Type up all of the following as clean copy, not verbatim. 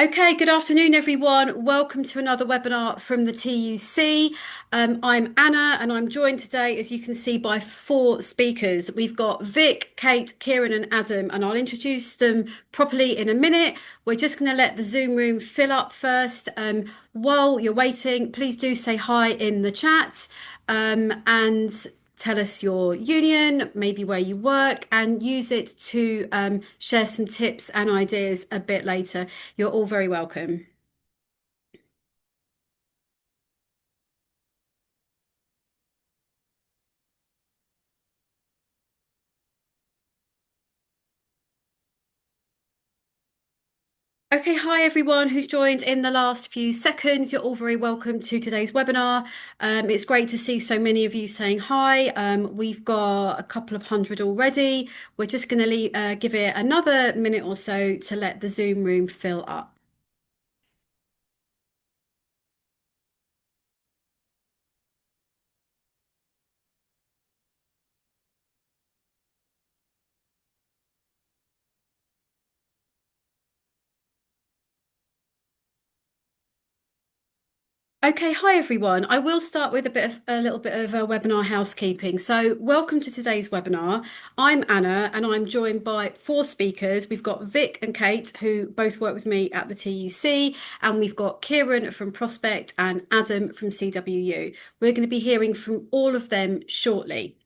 Okay, good afternoon, everyone. Welcome to another webinar from the TUC. I'm Anna, and I'm joined today, as you can see, by four speakers. We've got Vic, Kate, Kieren, and Adam, and I'll introduce them properly in a minute. We're just going to let the Zoom room fill up first. While you're waiting, please do say hi in the chat. And tell us your union, maybe where you work, and use it to share some tips and ideas a bit later. You're all very welcome. Okay, hi everyone who's joined in the last few seconds. You're all very welcome to today's webinar. It's great to see so many of you saying hi. We've got a couple of hundred already. We're just going to give it another minute or so to let the Zoom room fill up. Okay, hi everyone. I will start with a little bit of webinar housekeeping. So, welcome to today's webinar. I'm Anna and I'm joined by four speakers. We've got Vic and Kate, who both work with me at the TUC, and we've got Kieren from Prospect and Adam from CWU. We're going to be hearing from all of them shortly.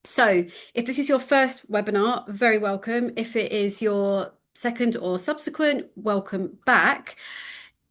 So, if this is your first webinar, very welcome. If it is your second or subsequent, welcome back.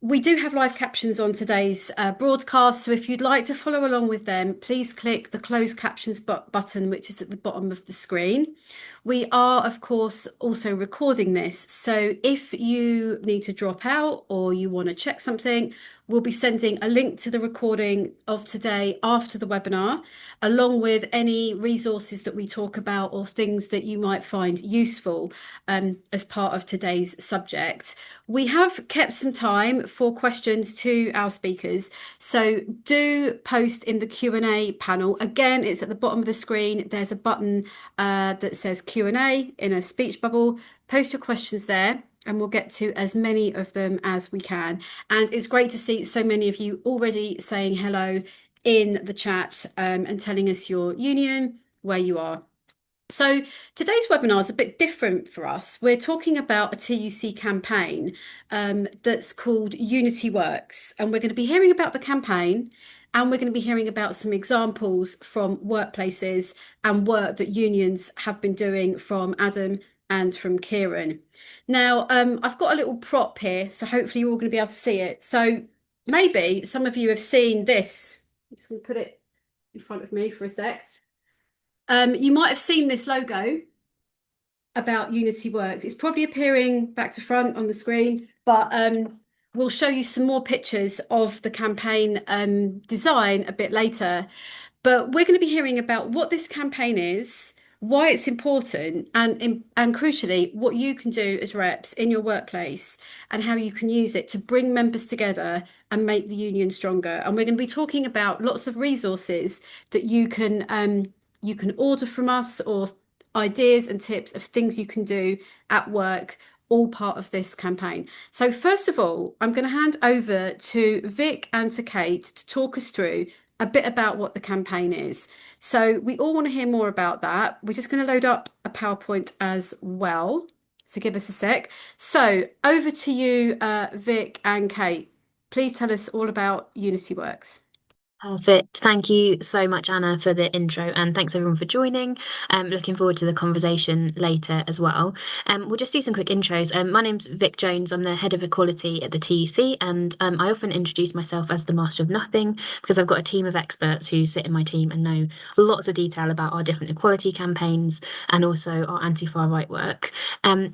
We do have live captions on today's broadcast, so if you'd like to follow along with them, please click the closed captions button, which is at the bottom of the screen. We are, of course, also recording this, so if you need to drop out or you want to check something, we'll be sending a link to the recording of today after the webinar, along with any resources that we talk about or things that you might find useful as part of today's subject. We have kept some time for questions to our speakers, so do post in the Q&A panel. Again, it's at the bottom of the screen. There's a button that says Q&A in a speech bubble. Post your questions there and we'll get to as many of them as we can. And it's great to see so many of you already saying hello in the chat and telling us your union, where you are. So today's webinar is a bit different for us. We're talking about a TUC campaign that's called Unity Works, and we're going to be hearing about the campaign, and we're going to be hearing about some examples from workplaces and work that unions have been doing from Adam and from Kieren. Now, I've got a little prop here, so hopefully you're all going to be able to see it. So maybe some of you have seen this. I'm just going to put it in front of me for a sec. You might have seen this logo about Unity Works. It's probably appearing back to front on the screen, but we'll show you some more pictures of the campaign design a bit later. But we're going to be hearing about what this campaign is, why it's important, and crucially, what you can do as reps in your workplace and how you can use it to bring members together and make the union stronger. And we're going to be talking about lots of resources that you can order from us, or ideas and tips of things you can do at work, all part of this campaign. So first of all, I'm going to hand over to Vic and to Kate to talk us through a bit about what the campaign is. So we all want to hear more about that. We're just going to load up a PowerPoint as well. So give us a sec. So over to you, Vic and Kate. Please tell us all about Unity Works. Perfect. Thank you so much, Anna, for the intro, and thanks everyone for joining. Looking forward to the conversation later as well. We'll just do some quick intros. My name's Vic Jones. I'm the head of equality at the TUC, and I often introduce myself as the master of nothing because I've got a team of experts who sit in my team and know lots of detail about our different equality campaigns and also our anti-far right work.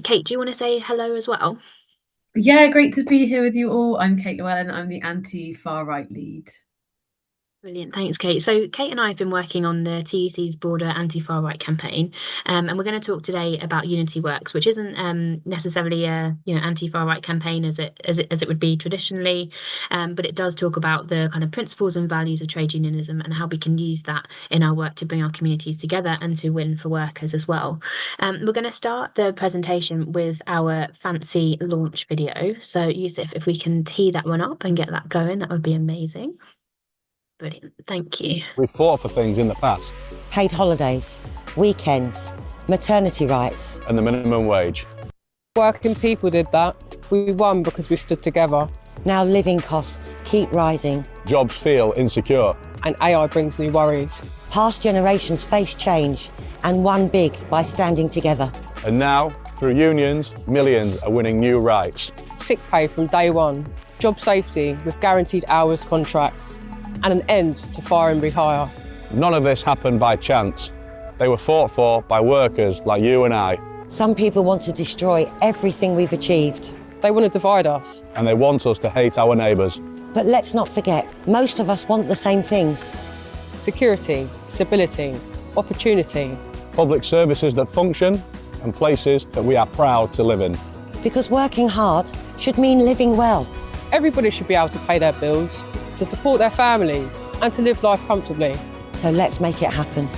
Kate, do you want to say hello as well? Yeah, great to be here with you all. I'm Kate Llwellyn. I'm the anti-far right lead. Brilliant. Thanks, Kate. So, Kate and I have been working on the TUC's broader anti-far right campaign, and we're going to talk today about Unity Works, which isn't necessarily a anti-far right campaign as it would be traditionally, but it does talk about the kind of principles and values of trade unionism and how we can use that in our work to bring our communities together and to win for workers as well. We're going to start the presentation with our fancy launch video. So, Yusuf, if we can tee that one up and get that going, that would be amazing. Brilliant. Thank you. We've fought for things in the past. Paid holidays, weekends, maternity rights. And the minimum wage. Working people did that. We won because we stood together. Now living costs keep rising. Jobs feel insecure. And AI brings new worries. Past generations face change and won big by standing together. And now, through unions, millions are winning new rights. Sick pay from day one. Job safety with guaranteed hours contracts. And an end to fire and rehire. None of this happened by chance. They were fought for by workers like you and I. Some people want to destroy everything we've achieved. They want to divide us. And they want us to hate our neighbours. But let's not forget, most of us want the same things. Security, stability, opportunity. Public services that function and places that we are proud to live in. Because working hard should mean living well. Everybody should be able to pay their bills, to support their families and to live life comfortably. So let's make it happen.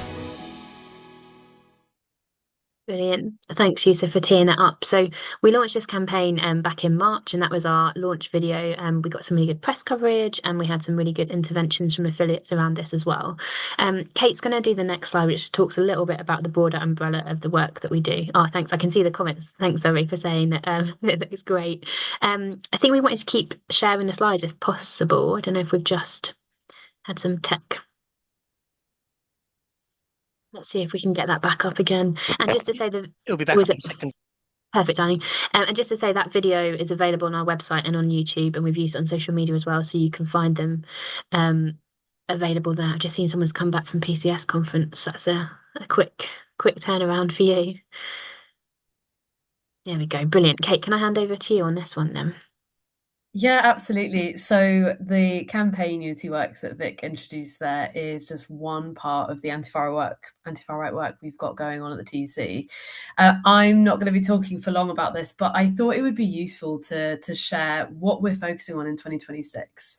Brilliant. Thanks, Yusuf, for teeing that up. So we launched this campaign back in March, and that was our launch video. We got some really good press coverage, and we had some really good interventions from affiliates around this as well. Kate's going to do the next slide, which talks a little bit about the broader umbrella of the work that we do. Oh, thanks. I can see the comments. Thanks, Zoe, for saying that. That was great. I think we wanted to keep sharing the slides if possible. I don't know if we've just had some tech. Let's see if we can get that back up again. And just to say it'll be back up in a second. Perfect, Danny. And just to say that video is available on our website and on YouTube, and we've used it on social media as well, so you can find them available there. I've just seen someone's come back from PCS conference. That's a quick turnaround for you. There we go. Brilliant. Kate, can I hand over to you on this one then? Yeah, absolutely. So the campaign Unity Works that Vic introduced there is just one part of the anti-far right work we've got going on at the TUC. I'm not going to be talking for long about this, but I thought it would be useful to share what we're focusing on in 2026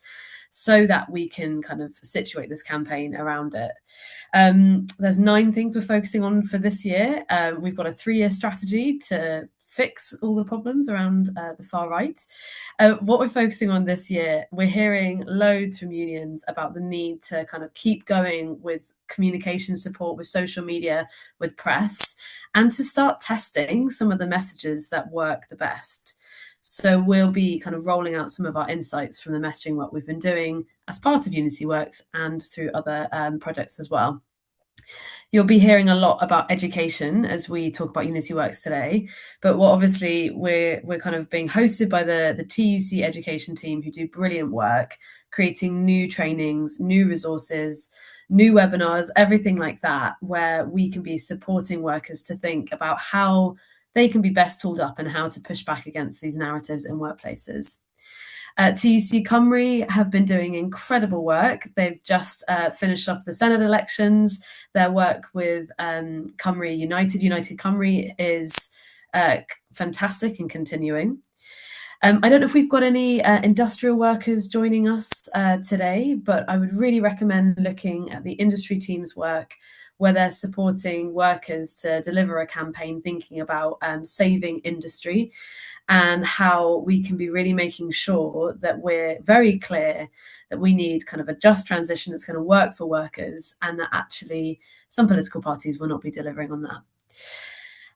so that we can kind of situate this campaign around it. There's 9 things we're focusing on for this year. We've got a 3-year strategy to fix all the problems around the far right. What we're focusing on this year, we're hearing loads from unions about the need to kind of keep going with communication support, with social media, with press, and to start testing some of the messages that work the best. So we'll be kind of rolling out some of our insights from the messaging work we've been doing as part of Unity Works and through other projects as well. You'll be hearing a lot about education as we talk about Unity Works today, but what obviously we're kind of being hosted by the TUC education team, who do brilliant work, creating new trainings, new resources, new webinars, everything like that, where we can be supporting workers to think about how they can be best tooled up and how to push back against these narratives in workplaces. TUC Cymru have been doing incredible work. They've just finished off the Senate elections. Their work with Cymru United Cymru is fantastic and continuing. I don't know if we've got any industrial workers joining us today, but I would really recommend looking at the industry team's work, where they're supporting workers to deliver a campaign thinking about saving industry and how we can be really making sure that we're very clear that we need kind of a just transition that's going to work for workers, and that actually some political parties will not be delivering on that.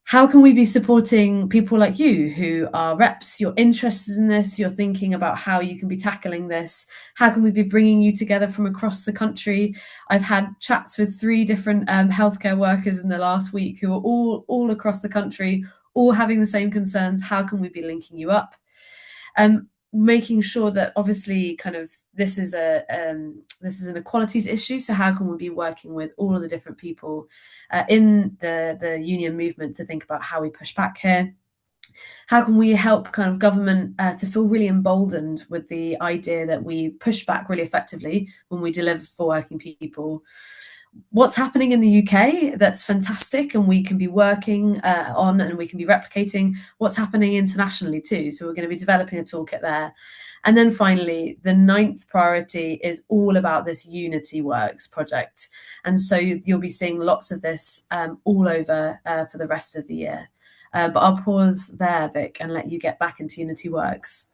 How can we be supporting people like you who are reps, you're interested in this, you're thinking about how you can be tackling this? How can we be bringing you together from across the country? I've had chats with 3 different healthcare workers in the last week who are all across the country, all having the same concerns. How can we be linking you up? Making sure that obviously kind of this is an equalities issue. So how can we be working with all of the different people in the union movement to think about how we push back here? how can we help kind of government to feel really emboldened with the idea that we push back really effectively when we deliver for working people? What's happening in the UK that's fantastic and we can be working on and we can be replicating what's happening internationally too. So we're going to be developing a toolkit there. And then finally, the 9th priority is all about this Unity Works project. And so you'll be seeing lots of this all over for the rest of the year. But I'll pause there, Vic, and let you get back into Unity Works.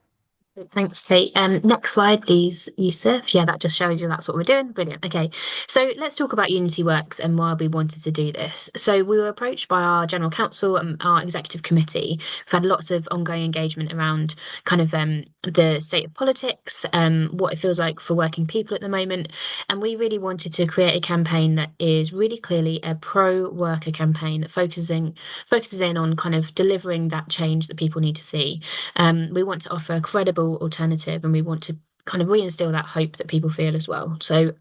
Thanks, Kate. Next slide, please, Yusuf. Yeah, that just shows you that's what we're doing. Brilliant. Okay, so let's talk about Unity Works and why we wanted to do this. So we were approached by our general counsel and our executive committee. We've had lots of ongoing engagement around kind of the state of politics, what it feels like for working people at the moment. And we really wanted to create a campaign that is really clearly a pro-worker campaign that focuses in on kind of delivering that change that people need to see. We want to offer a credible alternative, and we want to kind of reinstill that hope that people feel as well. So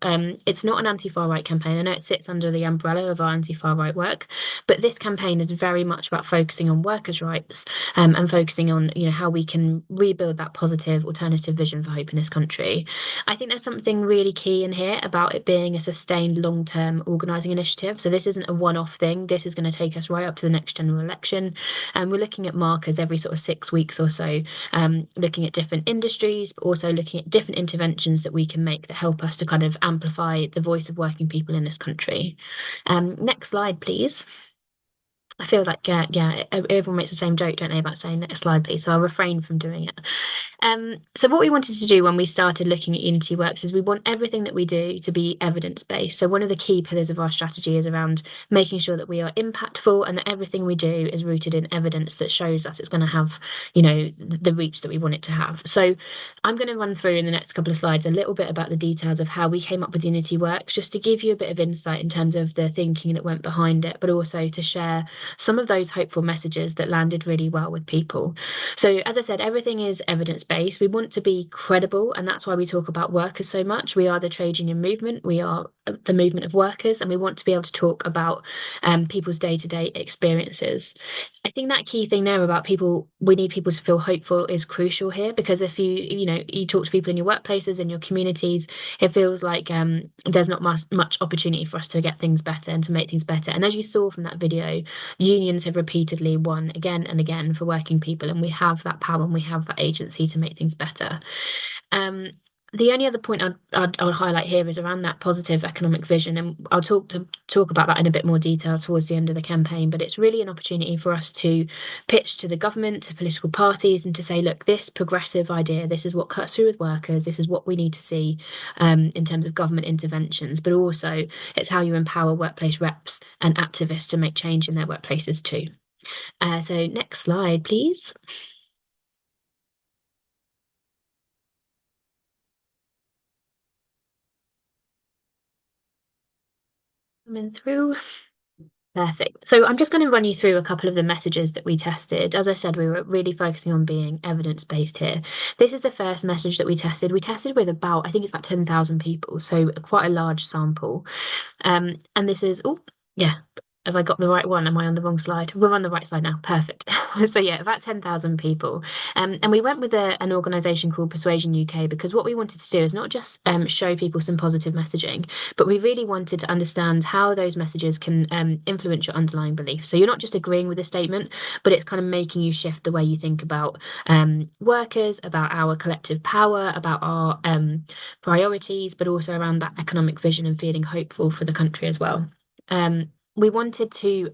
it's not an anti-far right campaign. I know it sits under the umbrella of our anti-far right work, but this campaign is very much about focusing on workers' rights and focusing on how we can rebuild that positive alternative vision for hope in this country. I think there's something really key in here about it being a sustained long-term organising initiative. So this isn't a one-off thing. This is going to take us right up to the next general election. And we're looking at markers every sort of 6 weeks or so, looking at different industries, but also looking at different interventions that we can make that help us to kind of amplify the voice of working people in this country. Next slide, please. I feel like, everyone makes the same joke, don't they, about saying next slide, please. So I'll refrain from doing it. So what we wanted to do when we started looking at Unity Works is we want everything that we do to be evidence-based. So one of the key pillars of our strategy is around making sure that we are impactful and that everything we do is rooted in evidence that shows us it's going to have, the reach that we want it to have. So I'm going to run through in the next couple of slides a little bit about the details of how we came up with Unity Works, just to give you a bit of insight in terms of the thinking that went behind it, but also to share some of those hopeful messages that landed really well with people. So as I said, everything is evidence-based. We want to be credible, and that's why we talk about workers so much. We are the trade union movement. We are the movement of workers, and we want to be able to talk about people's day-to-day experiences. I think that key thing there about people, we need people to feel hopeful, is crucial here, because if you talk to people in your workplaces, in your communities, it feels like there's not much opportunity for us to get things better and to make things better. And as you saw from that video, unions have repeatedly won again and again for working people, and we have that power and we have that agency to make things better. The only other point I'd highlight here is around that positive economic vision, and I'll talk about that in a bit more detail towards the end of the campaign. But it's really an opportunity for us to pitch to the government, to political parties, and to say, look, this progressive idea, this is what cuts through with workers, this is what we need to see in terms of government interventions, but also it's how you empower workplace reps and activists to make change in their workplaces too. So next slide, please. Coming through. Perfect. So I'm just going to run you through a couple of the messages that we tested. As I said, we were really focusing on being evidence-based here. This is the first message that we tested. We tested with I think it's about 10,000 people, so quite a large sample. And this is, have I got the right one? Am I on the wrong slide? We're on the right slide now. Perfect. So yeah, about 10,000 people. And we went with an organisation called Persuasion UK because what we wanted to do is not just show people some positive messaging, but we really wanted to understand how those messages can influence your underlying beliefs. So you're not just agreeing with a statement, but it's kind of making you shift the way you think about workers, about our collective power, about our priorities, but also around that economic vision and feeling hopeful for the country as well. We wanted to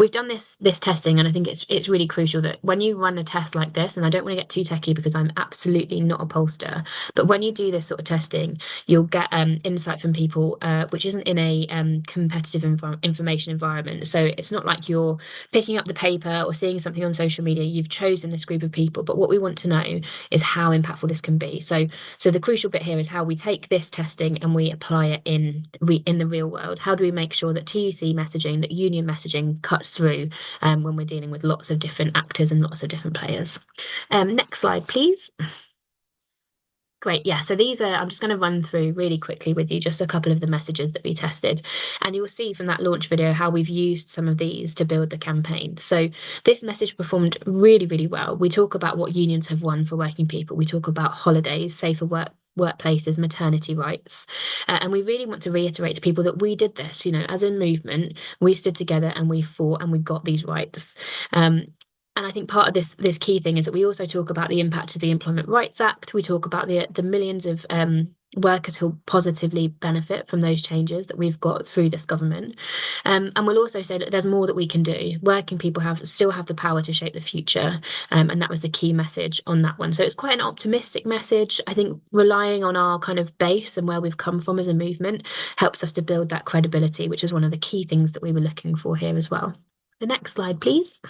we've done this testing, and I think it's really crucial that when you run a test like this, and I don't want to get too techie because I'm absolutely not a pollster, but when you do this sort of testing, you'll get insight from people which isn't in a competitive information environment. So it's not like you're picking up the paper or seeing something on social media. You've chosen this group of people, but what we want to know is how impactful this can be. So the crucial bit here is how we take this testing and we apply it in the real world. How do we make sure that TUC messaging, that union messaging cuts through when we're dealing with lots of different actors and lots of different players? Next slide, please. Great. Yeah. So these are, I'm just going to run through really quickly with you just a couple of the messages that we tested. And you'll see from that launch video how we've used some of these to build the campaign. So this message performed really, really well. We talk about what unions have won for working people. We talk about holidays, safer workplaces, maternity rights. And we really want to reiterate to people that we did this, as a movement, we stood together and we fought and we got these rights. And I think part of this key thing is that we also talk about the impact of the Employment Rights Act. We talk about the millions of workers who positively benefit from those changes that we've got through this government. And we'll also say that there's more that we can do. Working people still have the power to shape the future. And that was the key message on that one. So it's quite an optimistic message. I think relying on our kind of base and where we've come from as a movement helps us to build that credibility, which is one of the key things that we were looking for here as well. The next slide, please.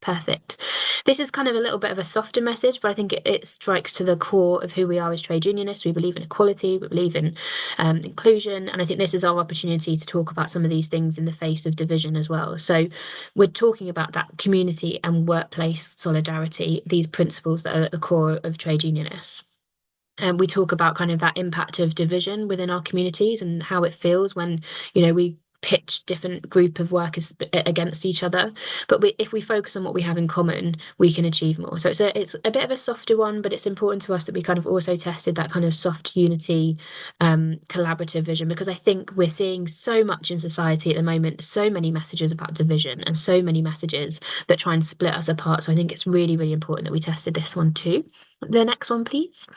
Perfect. This is kind of a little bit of a softer message, but I think it strikes to the core of who we are as trade unionists. We believe in equality, we believe in inclusion, and I think this is our opportunity to talk about some of these things in the face of division as well. So we're talking about that community and workplace solidarity, these principles that are at the core of trade unionists. And we talk about kind of that impact of division within our communities and how it feels when, we pitch different group of workers against each other. But if we focus on what we have in common, we can achieve more. So it's a bit of a softer one, but it's important to us that we kind of also tested that kind of soft unity, collaborative vision, because I think we're seeing so much in society at the moment, so many messages about division and so many messages that try and split us apart. So I think it's really, really important that we tested this one too. The next one, please.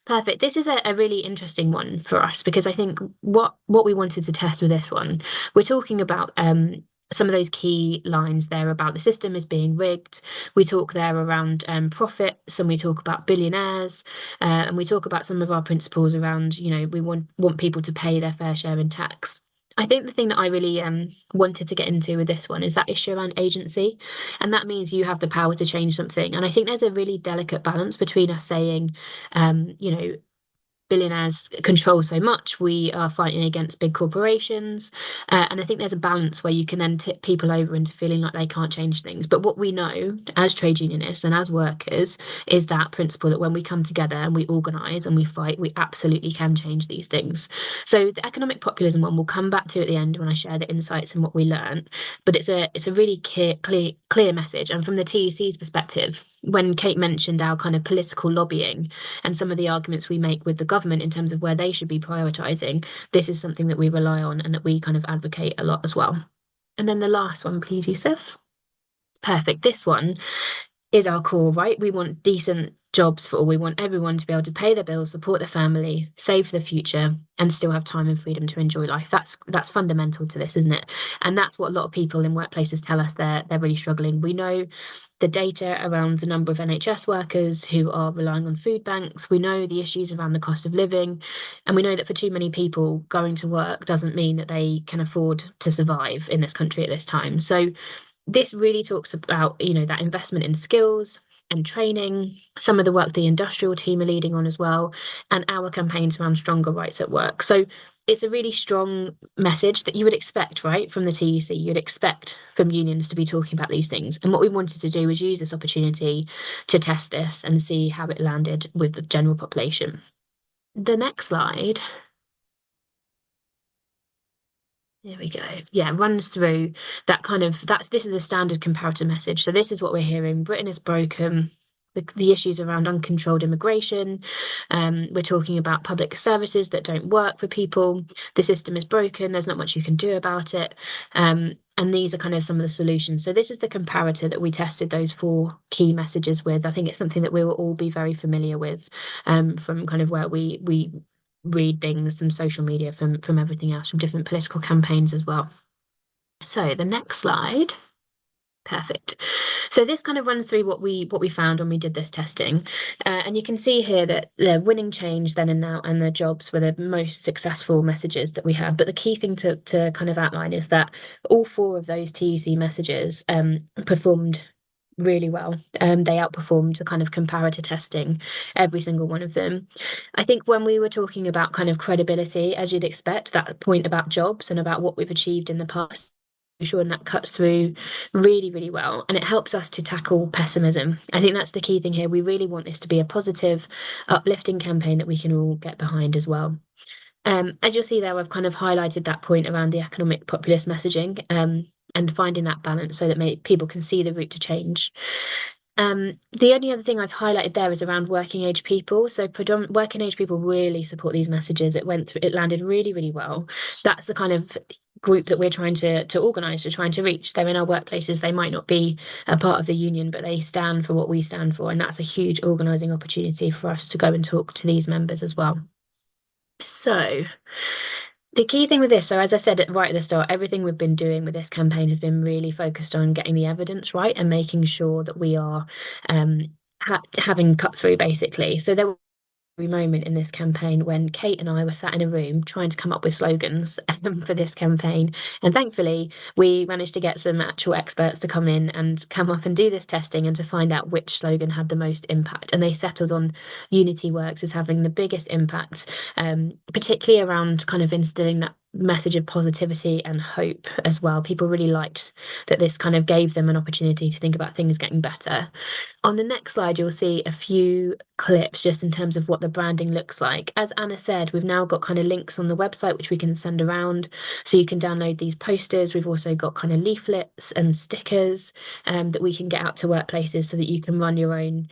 Perfect. This is a really interesting one for us because I think what we wanted to test with this one, we're talking about some of those key lines there about the system is being rigged. We talk there around profits and we talk about billionaires and we talk about some of our principles around, we want people to pay their fair share in tax. I think the thing that I really wanted to get into with this one is that issue around agency. And that means you have the power to change something. And I think there's a really delicate balance between us saying, billionaires control so much. We are fighting against big corporations. And I think there's a balance where you can then tip people over into feeling like they can't change things. But what we know as trade unionists and as workers is that principle that when we come together and we organise and we fight, we absolutely can change these things. So the economic populism one we'll come back to at the end when I share the insights and what we learned. But it's a really clear message. And from the TUC's perspective, when Kate mentioned our kind of political lobbying and some of the arguments we make with the government in terms of where they should be prioritising, this is something that we rely on and that we kind of advocate a lot as well. And then the last one, please, Yusuf. Perfect. This one is our core, right? We want decent jobs for all. We want everyone to be able to pay their bills, support their family, save for the future, and still have time and freedom to enjoy life. That's fundamental to this, isn't it? And that's what a lot of people in workplaces tell us they're really struggling. We know the data around the number of NHS workers who are relying on food banks. We know the issues around the cost of living. And we know that for too many people, going to work doesn't mean that they can afford to survive in this country at this time. So this really talks about, that investment in skills and training, some of the work the industrial team are leading on as well, and our campaigns around stronger rights at work. So it's a really strong message that you would expect, right, from the TUC. You'd expect from unions to be talking about these things. And what we wanted to do was use this opportunity to test this and see how it landed with the general population. The next slide. There we go. Yeah, runs through that kind of this is a standard comparator message. So this is what we're hearing. Britain is broken. The issues around uncontrolled immigration. We're talking about public services that don't work for people. The system is broken. There's not much you can do about it. And these are kind of some of the solutions. So this is the comparator that we tested those 4 key messages with. I think it's something that we will all be very familiar with from kind of where we read things from social media, from everything else, from different political campaigns as well. So the next slide. Perfect. So this kind of runs through what we found when we did this testing. And you can see here that the winning change then and now and the jobs were the most successful messages that we had. But the key thing to kind of outline is that all 4 of those TUC messages performed really well. They outperformed the kind of comparator testing, every single one of them. I think when we were talking about kind of credibility, as you'd expect, that point about jobs and about what we've achieved in the past, sure, and that cuts through really, really well. And it helps us to tackle pessimism. I think that's the key thing here. We really want this to be a positive, uplifting campaign that we can all get behind as well. As you'll see there, I've kind of highlighted that point around the economic populist messaging, and finding that balance so that people can see the route to change. The only other thing I've highlighted there is around working age people. So working age people really support these messages. It landed really, really well. That's the kind of group that we're trying to organise, trying to reach. They're in our workplaces. They might not be a part of the union, but they stand for what we stand for. And that's a huge organising opportunity for us to go and talk to these members as well. So the key thing with this, so as I said right at the start, everything we've been doing with this campaign has been really focused on getting the evidence right and making sure that we are having cut through, basically. So there moment in this campaign when Kate and I were sat in a room trying to come up with slogans for this campaign. And thankfully, we managed to get some actual experts to come in and come up and do this testing and to find out which slogan had the most impact. And they settled on Unity Works as having the biggest impact, particularly around kind of instilling that message of positivity and hope as well. People really liked that this kind of gave them an opportunity to think about things getting better. On the next slide, you'll see a few clips just in terms of what the branding looks like. As Anna said, we've now got kind of links on the website which we can send around, so you can download these posters. We've also got kind of leaflets and stickers that we can get out to workplaces so that you can run your own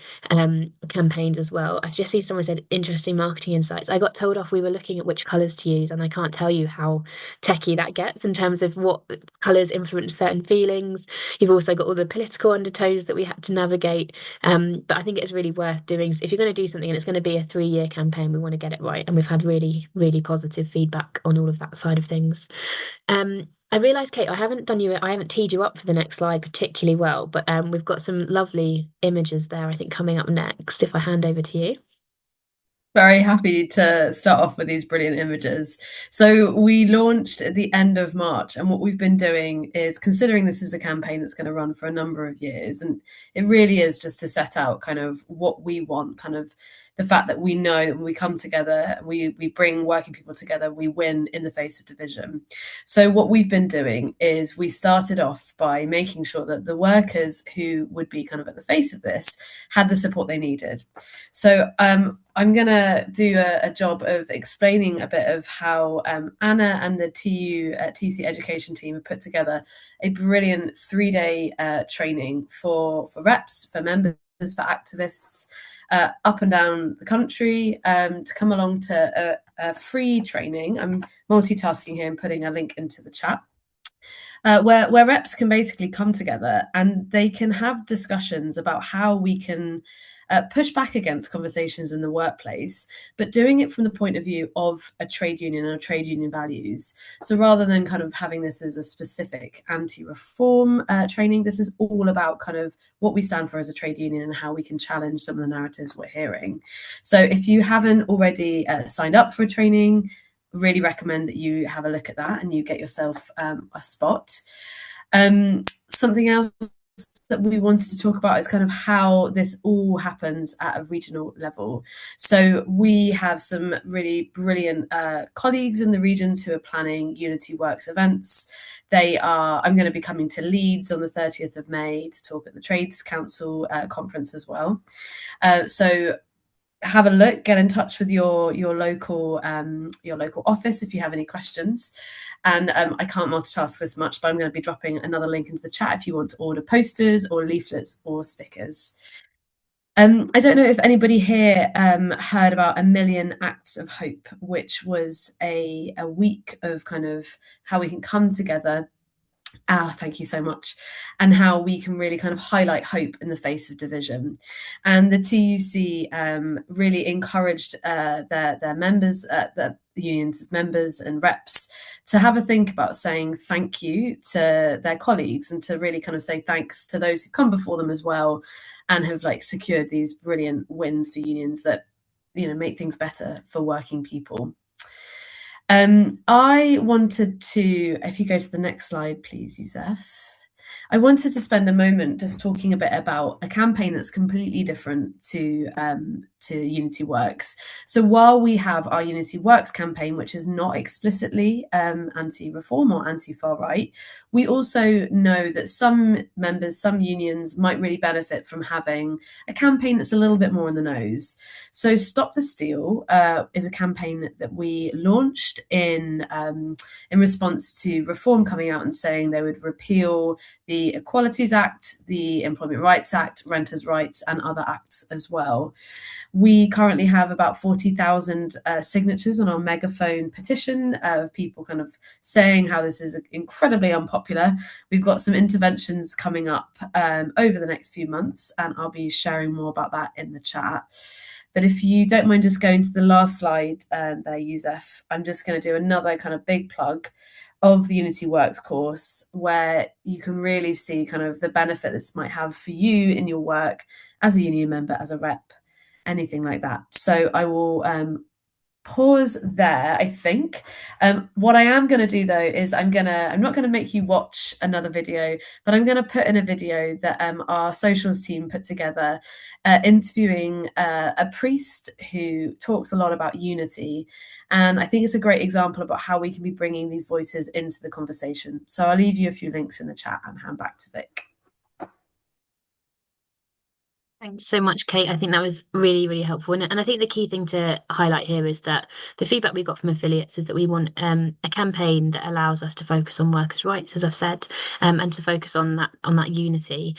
campaigns as well. I've just seen someone said interesting marketing insights. I got told off we were looking at which colours to use, and I can't tell you how techie that gets in terms of what colours influence certain feelings. You've also got all the political undertones that we had to navigate. But I think it's really worth doing. If you're going to do something and it's going to be a 3-year campaign, we want to get it right. And we've had really, really positive feedback on all of that side of things. I realise, Kate, I haven't teed you up for the next slide particularly well, but we've got some lovely images there, I think, coming up next, if I hand over to you. Very happy to start off with these brilliant images. So we launched at the end of March, and what we've been doing is, considering this is a campaign that's going to run for a number of years, and it really is just to set out kind of what we want, kind of the fact that we know that when we come together, we bring working people together, we win in the face of division. So what we've been doing is we started off by making sure that the workers who would be kind of at the face of this had the support they needed. So I'm going to do a job of explaining a bit of how Anna and the TUC education team have put together a brilliant 3-day training for reps, for members, for activists, up and down the country, to come along to a free training. I'm multitasking here and putting a link into the chat. Where reps can basically come together and they can have discussions about how we can push back against conversations in the workplace, but doing it from the point of view of a trade union and trade union values. So rather than kind of having this as a specific anti-reform training, this is all about kind of what we stand for as a trade union and how we can challenge some of the narratives we're hearing. So if you haven't already signed up for a training, really recommend that you have a look at that and you get yourself a spot. Something else that we wanted to talk about is kind of how this all happens at a regional level. So we have some really brilliant colleagues in the regions who are planning Unity Works events. I'm going to be coming to Leeds on the 30th of May to talk at the Trades Council conference as well. So have a look, get in touch with your local office if you have any questions. And I can't multitask this much, but I'm going to be dropping another link into the chat if you want to order posters or leaflets or stickers. I don't know if anybody here heard about 1 Million Acts of Hope, which was a week of kind of how we can come together. Thank you so much. And how we can really kind of highlight hope in the face of division. And the TUC really encouraged their members, the union's members and reps, to have a think about saying thank you to their colleagues and to really kind of say thanks to those who've come before them as well and have like secured these brilliant wins for unions that, you know, make things better for working people. I wanted to, if you go to the next slide, please, Youssef. I wanted to spend a moment just talking a bit about a campaign that's completely different to to Unity Works. So while we have our Unity Works campaign, which is not explicitly anti-reform or anti-far right, we also know that some members, some unions might really benefit from having a campaign that's a little bit more on the nose. So Stop the Steal is a campaign that we launched in response to Reform coming out and saying they would repeal the Equalities Act, the Employment Rights Act, Renters' Rights, and other acts as well. We currently have about 40,000 signatures on our megaphone petition of people kind of saying how this is incredibly unpopular. We've got some interventions coming up over the next few months, and I'll be sharing more about that in the chat. But if you don't mind just going to the last slide there, Yusef, I'm just going to do another kind of big plug of the Unity Works course, where you can really see kind of the benefit this might have for you in your work as a union member, as a rep, anything like that. So I will pause there, I think. What I am going to do though is I'm not going to make you watch another video, but I'm going to put in a video that our socials team put together, interviewing a priest who talks a lot about unity. And I think it's a great example about how we can be bringing these voices into the conversation. So I'll leave you a few links in the chat and hand back to Vic. Thanks so much, Kate. I think that was really, really helpful. And I think the key thing to highlight here is that the feedback we got from affiliates is that we want a campaign that allows us to focus on workers' rights, as I've said, and to focus on that unity.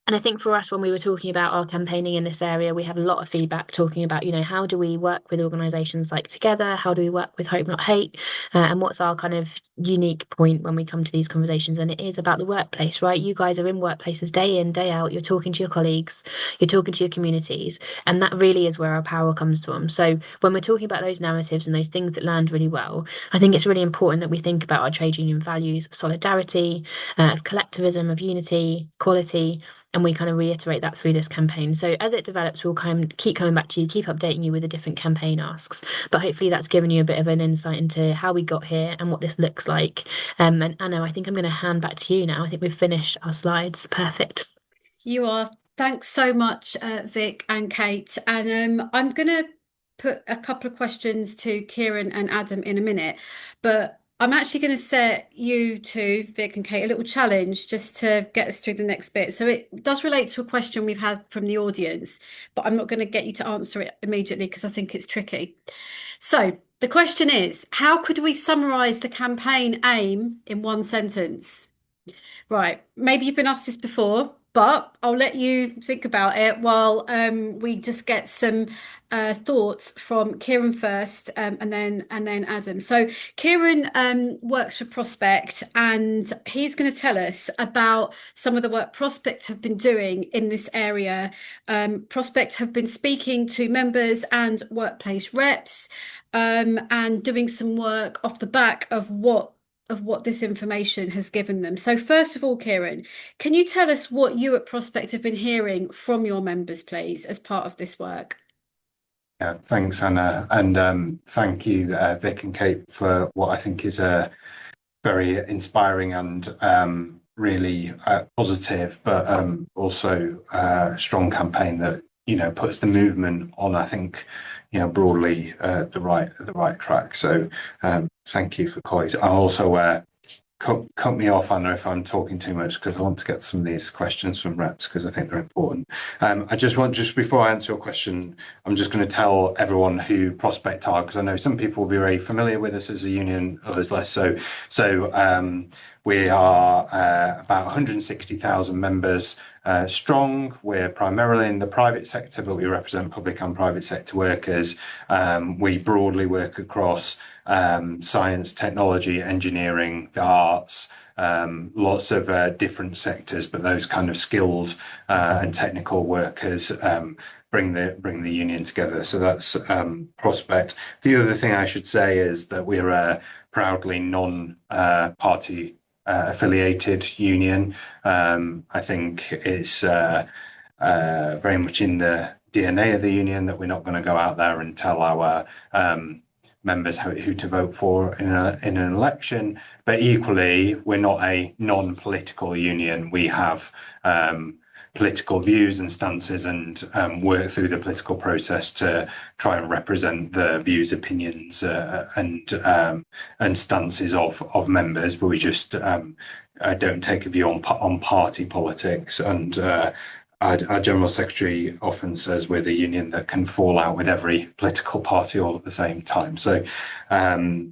And I think for us, when we were talking about our campaigning in this area, we had a lot of feedback talking about, how do we work with organisations like Together? How do we work with Hope Not Hate? And what's our kind of unique point when we come to these conversations? And it is about the workplace, right? You guys are in workplaces day in, day out. You're talking to your colleagues, you're talking to your communities. And that really is where our power comes from. So when we're talking about those narratives and those things that land really well, I think it's really important that we think about our trade union values of solidarity, of collectivism, of unity, equality, and we kind of reiterate that through this campaign. So as it develops, we'll keep coming back to you, keep updating you with the different campaign asks. But hopefully that's given you a bit of an insight into how we got here and what this looks like. And Anna, I think I'm going to hand back to you now. I think we've finished our slides. Perfect. You are. Thanks so much, Vic and Kate. And I'm going to put a couple of questions to Kieren and Adam in a minute, but I'm actually going to set you two, Vic and Kate, a little challenge just to get us through the next bit. So it does relate to a question we've had from the audience, but I'm not going to get you to answer it immediately because I think it's tricky. So the question is, how could we summarise the campaign aim in one sentence? Right, maybe you've been asked this before, but I'll let you think about it while we just get some thoughts from Kieren first, and then Adam. So Kieren works for Prospect, and he's going to tell us about some of the work Prospect have been doing in this area. Prospect have been speaking to members and workplace reps, and doing some work off the back of what this information has given them. So first of all, Kieren, can you tell us what you at Prospect have been hearing from your members, please, as part of this work? Yeah, thanks, Anna, and thank you, Vic and Kate, for what I think is a very inspiring and really positive, but also strong campaign that puts the movement on, I think, broadly the right track. So thank you for calling. I also cut me off, Anna, if I'm talking too much, because I want to get some of these questions from reps because I think they're important. Just before I answer your question, I'm just going to tell everyone who Prospect are, because I know some people will be very familiar with us as a union, others less so. We are about 160,000 members strong. We're primarily in the private sector, but we represent public and private sector workers. We broadly work across science, technology, engineering, the arts, lots of different sectors, but those kind of skilled and technical workers bring the union together. So that's Prospect. The other thing I should say is that we're a proudly non-party affiliated union. I think it's very much in the DNA of the union that we're not going to go out there and tell our members who to vote for in an election, but equally we're not a non-political union. We have political views and stances and work through the political process to try and represent the views, opinions, and stances of members. But we just don't take a view on party politics. And our General Secretary often says we're the union that can fall out with every political party all at the same time. So I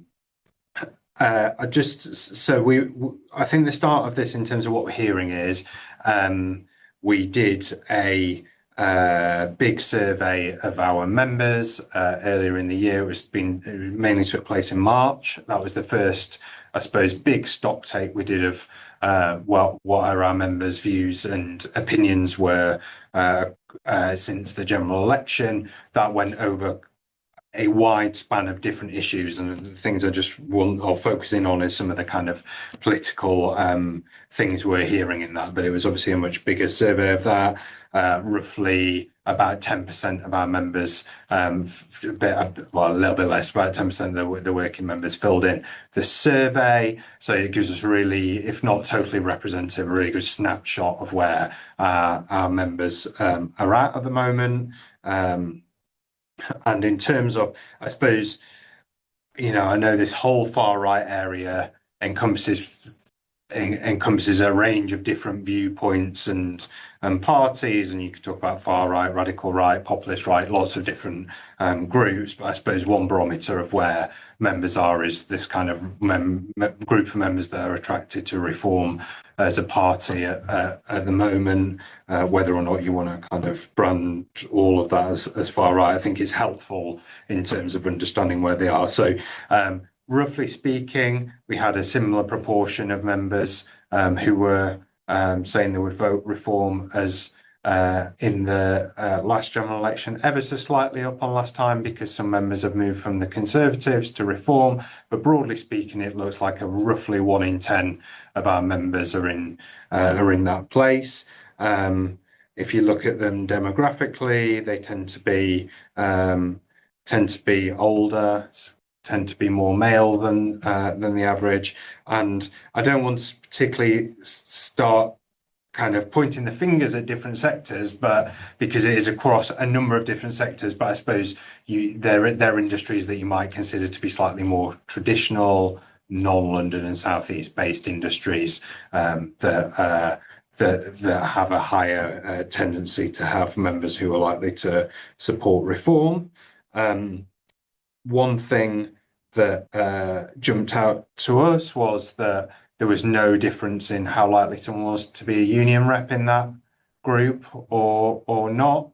think the start of this in terms of what we're hearing is we did a big survey of our members earlier in the year. It mainly took place in March. That was the first, I suppose, big stock take we did of what are our members' views and opinions were since the general election. That went over a wide span of different issues, and the things I just are focusing on is some of the kind of political things we're hearing in that. But it was obviously a much bigger survey of that. Roughly about 10% of our members, a little bit less, about 10% of the working members filled in the survey. So it gives us really, if not totally representative, a really good snapshot of where our members are at the moment. And in terms of, I suppose, I know this whole far right area encompasses a range of different viewpoints and parties, and you could talk about far right, radical right, populist right, lots of different groups. But I suppose one barometer of where members are is this kind of group of members that are attracted to reform as a party at the moment. Whether or not you want to kind of brand all of that as far right, I think is helpful in terms of understanding where they are. So roughly speaking, we had a similar proportion of members who were saying they would vote reform as in the last general election, ever so slightly up on last time because some members have moved from the Conservatives to reform. But broadly speaking, it looks like a roughly 1 in 10 of our members are in that place. If you look at them demographically, they tend to be older, tend to be more male than the average. And I don't want to particularly start kind of pointing the fingers at different sectors, but because it is across a number of different sectors. But I suppose there are industries that you might consider to be slightly more traditional, non-London and Southeast based industries that have a higher tendency to have members who are likely to support reform. One thing that jumped out to us was that there was no difference in how likely someone was to be a union rep in that group or not.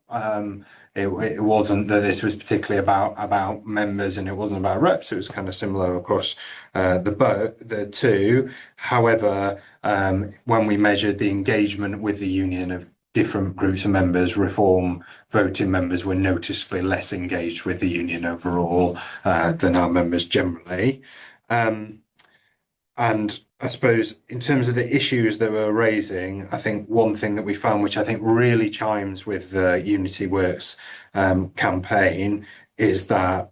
It wasn't that this was particularly about members, and it wasn't about reps. It was kind of similar across the two. However, when we measured the engagement with the union of different groups of members, reform voting members were noticeably less engaged with the union overall than our members generally. And I suppose in terms of the issues that we're raising, I think one thing that we found, which I think really chimes with the Unity Works campaign, is that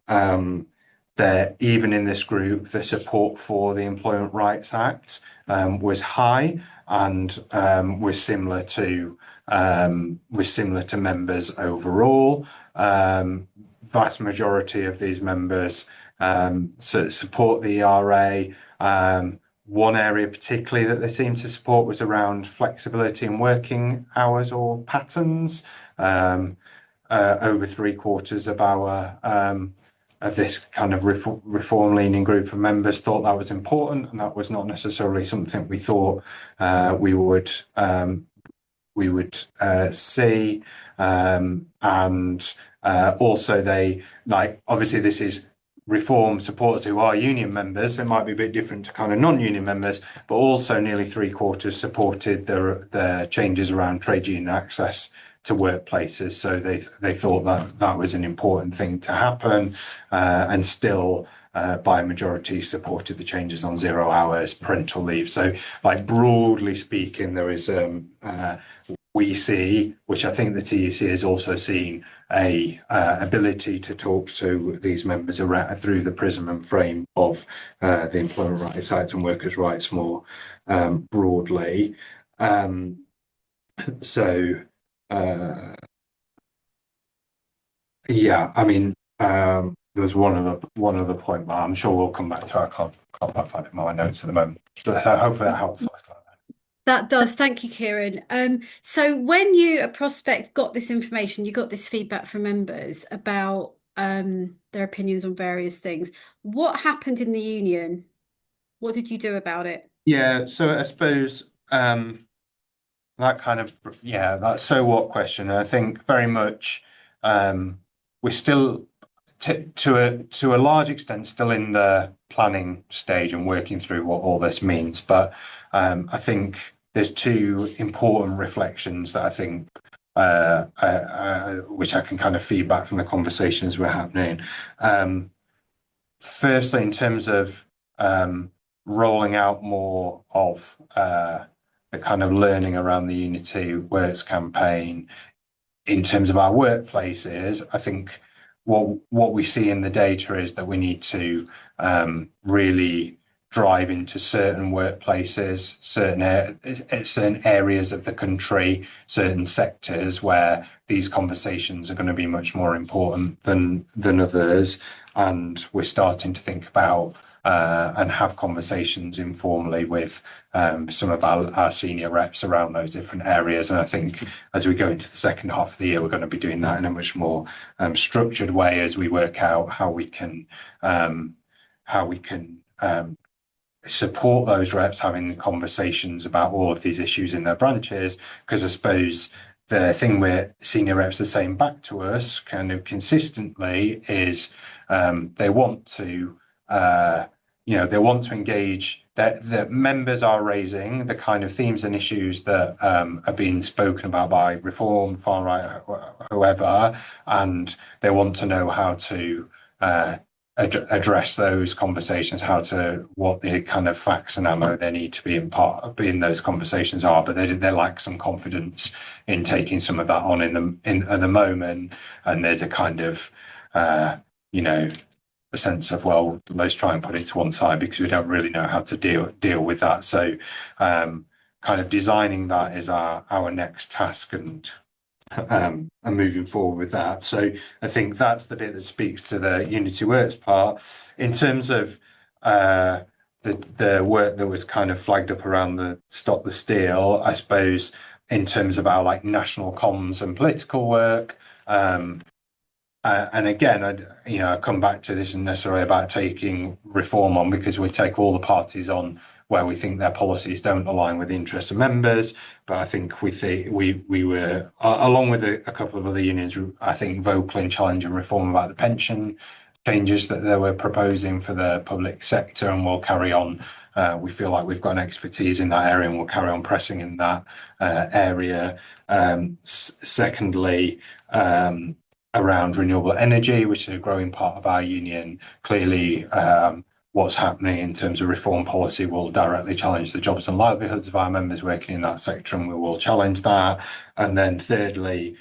even in this group, the support for the Employment Rights Act was high and was similar to members overall. Vast majority of these members support the ERA. One area particularly that they seemed to support was around flexibility in working hours or patterns. Over 3/4 of our of this kind of reform-leaning group of members thought that was important, and that was not necessarily something we thought we would see. And also they, like, obviously this is reform supporters who are union members, so it might be a bit different to kind of non-union members, but also nearly 3/4 supported the changes around trade union access to workplaces. So they thought that was an important thing to happen, and still by a majority supported the changes on 0 hours, parental leave. So, like, broadly speaking, there is we see, which I think the TUC has also seen, a ability to talk to these members around through the prism and frame of the Employment Rights Act and workers' rights more broadly. So, yeah, I mean, there's one other point, but I'm sure we'll come back to. I can't quite find it in my notes at the moment. But hopefully that helps. That does. Thank you, Kieren. So when you, a prospect, got this information, you got this feedback from members about their opinions on various things. What happened in the union? What did you do about it? Yeah, so I suppose that kind of that so what question. I think very much we're still to a large extent still in the planning stage and working through what all this means. But I think there's two important reflections that I think which I can kind of feedback from the conversations we're happening. Firstly, in terms of rolling out more of the kind of learning around the Unity Works campaign in terms of our workplaces, I think what we see in the data is that we need to really drive into certain workplaces, certain areas of the country, certain sectors where these conversations are going to be much more important than others. And we're starting to think about and have conversations informally with some of our senior reps around those different areas. And I think as we go into the second half of the year, we're going to be doing that in a much more structured way as we work out how we can support those reps having conversations about all of these issues in their branches. Because I suppose the thing where senior reps are saying back to us kind of consistently is they want to engage, that members are raising the kind of themes and issues that are being spoken about by Reform, far right, whoever, and they want to know how to address those conversations, what the kind of facts and ammo they need to be in those conversations are, but they lack some confidence in taking some of that on at the moment, and there's a kind of a sense of, well, let's try and put it to one side because we don't really know how to deal with that. So kind of designing that is our next task and moving forward with that. So I think that's the bit that speaks to the Unity Works part. In terms of the work that was kind of flagged up around the Stop the Steal, I suppose in terms of our like national comms and political work, and again, I come back to this isn't necessarily about taking Reform on, because we take all the parties on where we think their policies don't align with the interests of members. But I think we were, along with a couple of other unions, I think vocal in challenging Reform about the pension changes that they were proposing for the public sector, and we'll carry on. We feel like we've got an expertise in that area, and we'll carry on pressing in that area. Secondly, around renewable energy, which is a growing part of our union. Clearly, what's happening in terms of Reform policy will directly challenge the jobs and livelihoods of our members working in that sector, and we will challenge that. And then thirdly,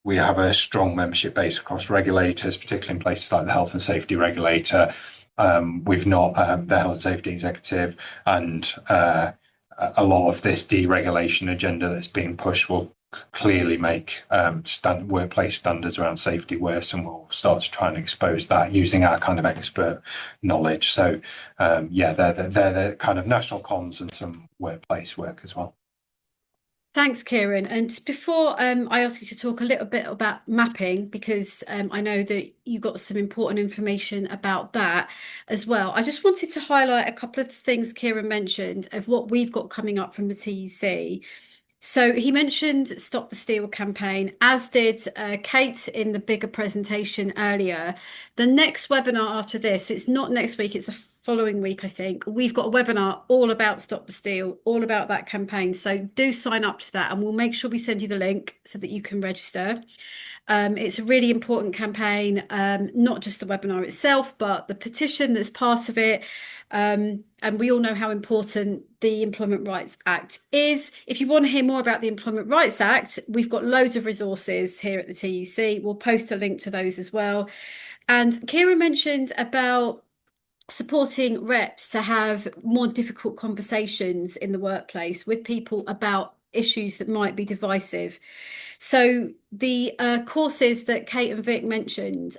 we have a strong membership base across regulators, particularly in places like the health and safety regulator. We've not the health and safety executive, and a lot of this deregulation agenda that's being pushed will clearly make workplace standards around safety worse, and we'll start to try and expose that using our kind of expert knowledge. So they're the kind of national comms and some workplace work as well. Thanks, Kieren. And before I ask you to talk a little bit about mapping, because I know that you got some important information about that as well, I just wanted to highlight a couple of things Kieren mentioned of what we've got coming up from the TUC. So he mentioned Stop the Steal campaign, as did Kate in the bigger presentation earlier. The next webinar after this, it's not next week, it's the following week, I think. We've got a webinar all about Stop the Steal, all about that campaign. So do sign up to that, and we'll make sure we send you the link so that you can register. It's a really important campaign, not just the webinar itself, but the petition that's part of it. And we all know how important the Employment Rights Act is. If you want to hear more about the Employment Rights Act, we've got loads of resources here at the TUC. We'll post a link to those as well. And Kieren mentioned about supporting reps to have more difficult conversations in the workplace with people about issues that might be divisive. So the courses that Kate and Vic mentioned,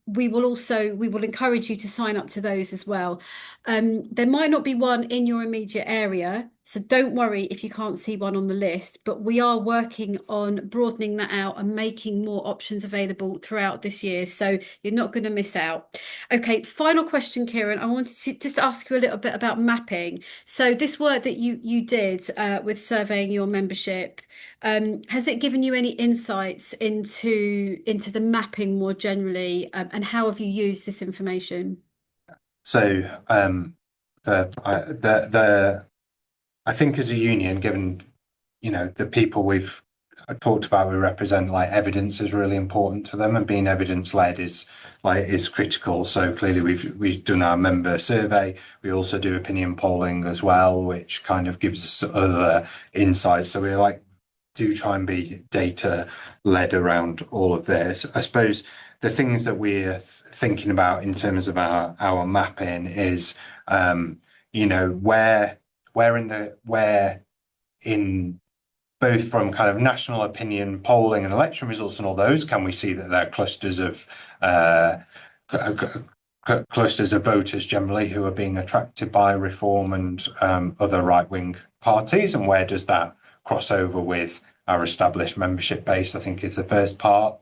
we will encourage you to sign up to those as well. There might not be one in your immediate area, so don't worry if you can't see one on the list, but we are working on broadening that out and making more options available throughout this year, so you're not going to miss out. Okay, final question, Kieren. I wanted to just ask you a little bit about mapping. So this work that you did with surveying your membership, has it given you any insights into the mapping more generally, and how have you used this information? So I think as a union, given the people we've talked about, we represent, like, evidence is really important to them, and being evidence led is critical. So clearly we've done our member survey. We also do opinion polling as well, which kind of gives us other insights. So we do try and be data led around all of this. I suppose the things that we're thinking about in terms of our mapping is where in both from kind of national opinion polling and election results and all those, can we see that there are clusters of voters generally who are being attracted by reform and other right-wing parties, and where does that cross over with our established membership base, I think, is the first part.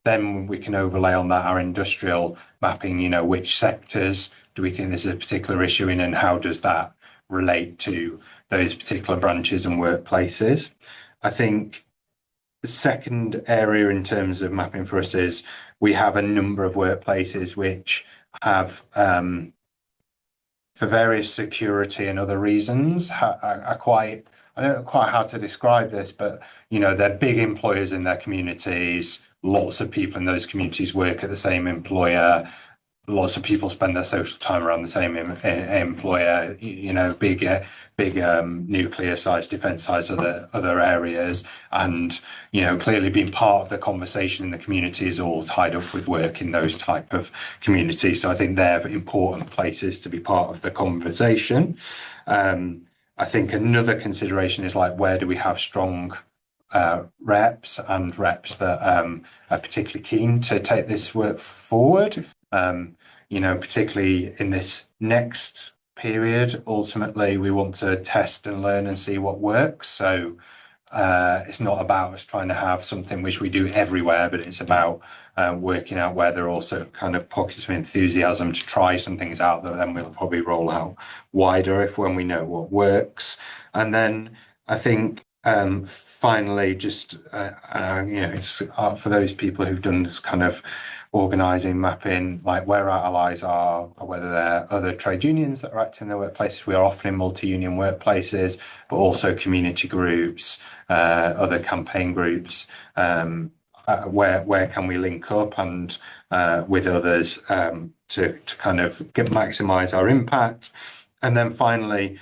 Then we can overlay on that our industrial mapping, which sectors do we think this is a particular issue in, and how does that relate to those particular branches and workplaces. I think the second area in terms of mapping for us is we have a number of workplaces which have, for various security and other reasons, are quite, I don't know quite how to describe this, but they're big employers in their communities. Lots of people in those communities work at the same employer. Lots of people spend their social time around the same employer. Big nuclear size, defence size, other areas, and clearly being part of the conversation in the community is all tied up with work in those type of communities. So I think they're important places to be part of the conversation. I think another consideration is, like, where do we have strong reps and reps that are particularly keen to take this work forward. Particularly in this next period, ultimately we want to test and learn and see what works. So it's not about us trying to have something which we do everywhere, but it's about working out where there are also kind of pockets of enthusiasm to try some things out that then we'll probably roll out wider when we know what works. And then I think finally, just it's for those people who've done this kind of organising, mapping, like where our allies are, or whether they're other trade unions that are active in their workplaces. We are often in multi-union workplaces, but also community groups, other campaign groups. Where can we link up and with others to kind of maximise our impact? And then finally,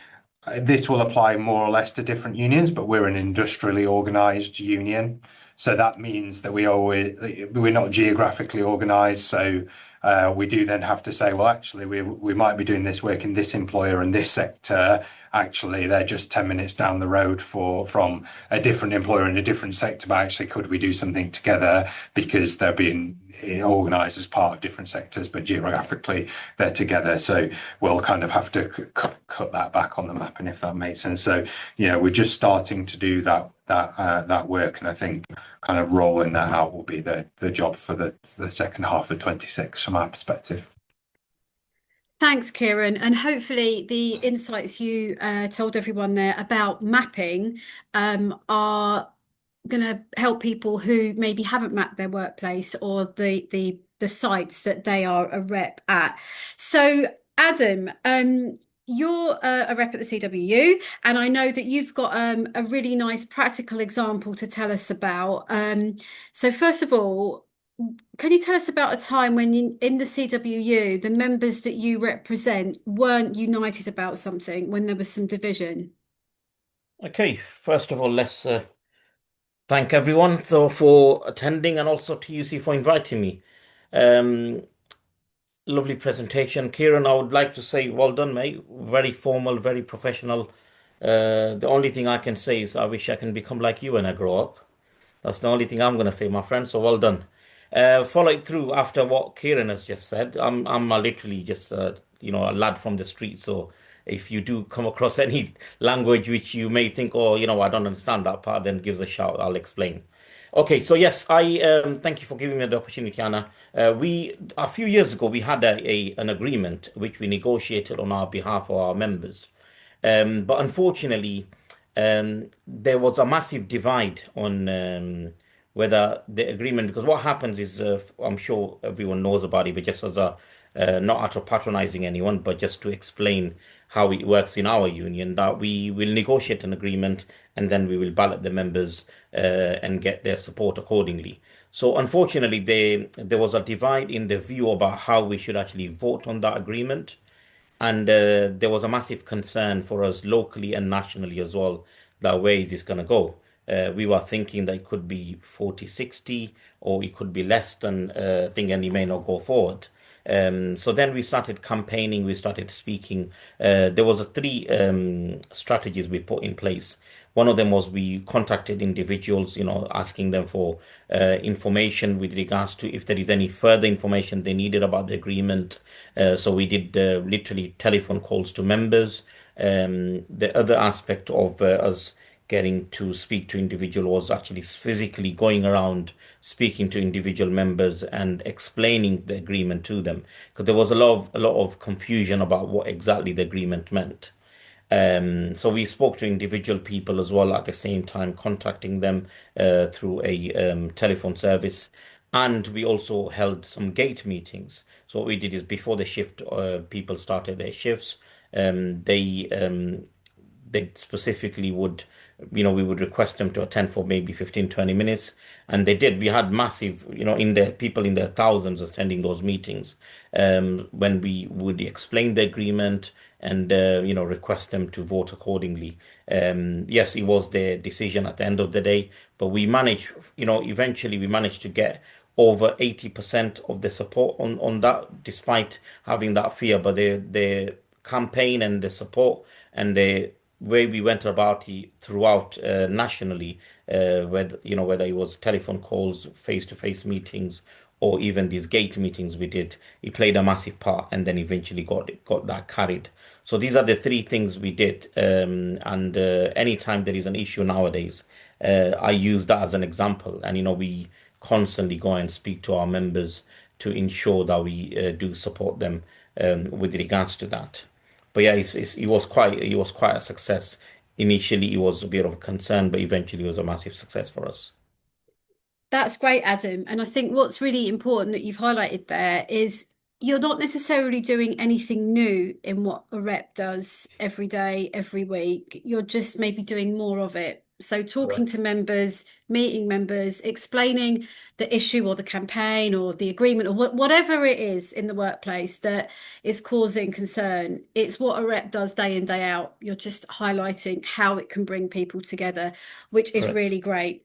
this will apply more or less to different unions, but we're an industrially organised union. So that means that we're not geographically organised. So we do then have to say, well, actually, we might be doing this work in this employer and this sector. Actually, they're just 10 minutes down the road from a different employer in a different sector. But actually, could we do something together because they're being organised as part of different sectors, but geographically they're together? So we'll kind of have to cut that back on the mapping, if that makes sense. So we're just starting to do that work, and I think kind of rolling that out will be the job for the second half of 26 from our perspective. Thanks, Kieren. And hopefully the insights you told everyone there about mapping are going to help people who maybe haven't mapped their workplace or the sites that they are a rep at. So, Adam, you're a rep at the CWU, and I know that you've got a really nice practical example to tell us about. So first of all, can you tell us about a time when in the CWU, the members that you represent weren't united about something, when there was some division? Okay, first of all, let's thank everyone for attending, and also TUC for inviting me. Lovely presentation. Kieran, I would like to say well done, mate. Very formal, very professional. The only thing I can say is I wish I can become like you when I grow up. That's the only thing I'm going to say, my friend. So well done. Follow it through after what Kieran has just said. I'm literally just a lad from the street. So if you do come across any language which you may think, oh, I don't understand that part, then give us a shout. I'll explain. Okay, so yes, I thank you for giving me the opportunity, Anna. We a few years ago we had an agreement which we negotiated on our behalf of our members. But unfortunately, there was a massive divide on whether the agreement, because what happens is, I'm sure everyone knows about it, but just as a not out of patronizing anyone, but just to explain how it works in our union, that we will negotiate an agreement and then we will ballot the members and get their support accordingly. So unfortunately, there was a divide in the view about how we should actually vote on that agreement. And there was a massive concern for us locally and nationally as well, that where is this going to go? We were thinking that it could be 40-60, or it could be less than thing, and it may not go forward. So then we started campaigning, we started speaking. There was three strategies we put in place. One of them was we contacted individuals, asking them for information with regards to if there is any further information they needed about the agreement. So we did literally telephone calls to members. The other aspect of us getting to speak to individual was actually physically going around speaking to individual members and explaining the agreement to them, because there was a lot of confusion about what exactly the agreement meant. So we spoke to individual people as well at the same time, contacting them through a telephone service. And we also held some gate meetings. So what we did is before the shift, people started their shifts. They specifically would, we would request them to attend for maybe 15, 20 minutes. And they did. We had massive, in the people in their thousands attending those meetings, when we would explain the agreement and, request them to vote accordingly. Yes, it was their decision at the end of the day, but we managed, eventually we managed to get over 80% of the support on that, despite having that fear. But the campaign and the support and the way we went about it throughout nationally, whether it was telephone calls, face-to-face meetings, or even these gate meetings we did, it played a massive part, and then eventually got that carried. So these are the three things we did, and anytime there is an issue nowadays, I use that as an example, and we constantly go and speak to our members to ensure that we do support them with regards to that. But yeah, it was quite a success. Initially, it was a bit of a concern, but eventually, it was a massive success for us. That's great, Adam. And I think what's really important that you've highlighted there is you're not necessarily doing anything new in what a rep does every day, every week. You're just maybe doing more of it. So talking Correct. to members, meeting members, explaining the issue or the campaign or the agreement or whatever it is in the workplace that is causing concern. It's what a rep does day in, day out. You're just highlighting how it can bring people together, which is Correct. really great.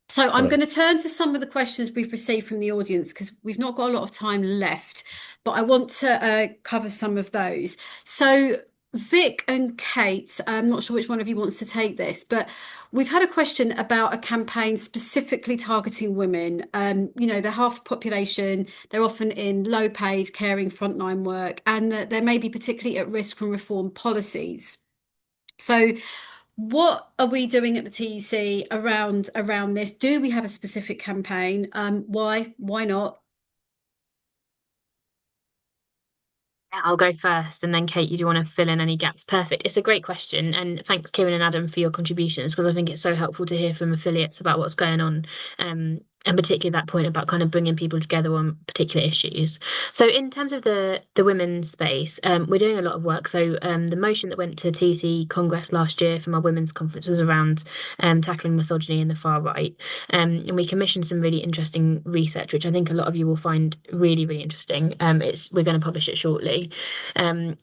So I'm going to Correct. turn to some of the questions we've received from the audience because we've not got a lot of time left, but I want to cover some of those. So Vic and Kate, I'm not sure which one of you wants to take this, but we've had a question about a campaign specifically targeting women. They're half the population, they're often in low paid, caring frontline work, and that they may be particularly at risk from reform policies. So what are we doing at the TUC around this? Do we have a specific campaign? Why? Why not? I'll go first, and then Kate, you do want to fill in any gaps. Perfect. It's a great question, and thanks, Kieren and Adam, for your contributions, because I think it's so helpful to hear from affiliates about what's going on, and particularly that point about kind of bringing people together on particular issues. So, in terms of the women's space, we're doing a lot of work. So, the motion that went to TC Congress last year from our women's conference was around tackling misogyny in the far right, and we commissioned some really interesting research, which I think a lot of you will find really, really interesting. We're going to publish it shortly,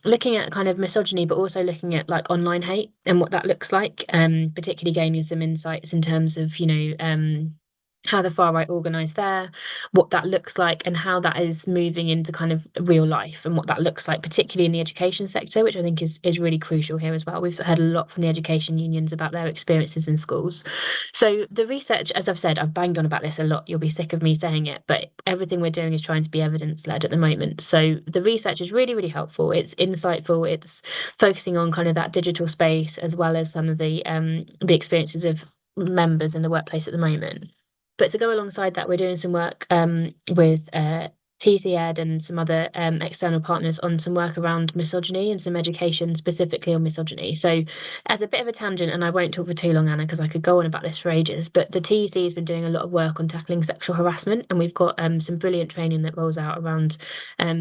looking at kind of misogyny, but also looking at like online hate and what that looks like, particularly gaining some insights in terms of how the far right organise there, what that looks like, and how that is moving into kind of real life, and what that looks like, particularly in the education sector, which I think is really crucial here as well. We've heard a lot from the education unions about their experiences in schools. So the research, as I've said, I've banged on about this a lot. You'll be sick of me saying it, but everything we're doing is trying to be evidence-led at the moment. So the research is really, really helpful. It's insightful. It's focusing on kind of that digital space as well as some of the experiences of members in the workplace at the moment. But to go alongside that, we're doing some work with TC Ed and some other external partners on some work around misogyny and some education specifically on misogyny. So, as a bit of a tangent, and I won't talk for too long, Anna, because I could go on about this for ages, but the TUC has been doing a lot of work on tackling sexual harassment, and we've got some brilliant training that rolls out around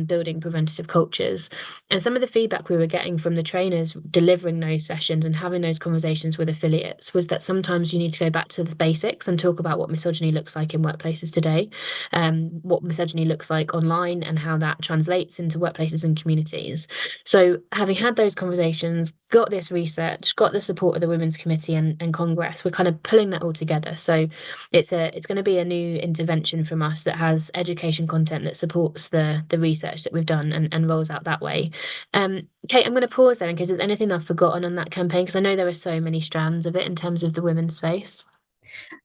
building preventative cultures. And some of the feedback we were getting from the trainers delivering those sessions and having those conversations with affiliates was that sometimes you need to go back to the basics and talk about what misogyny looks like in workplaces today, what misogyny looks like online, and how that translates into workplaces and communities. So, having had those conversations, got this research, got the support of the Women's Committee and Congress, we're kind of pulling that all together. So, it's going to be a new intervention from us that has education content that supports the research that we've done and rolls out that way. Kate, I'm going to pause there in case there's anything I've forgotten on that campaign, because I know there are so many strands of it in terms of the women's space.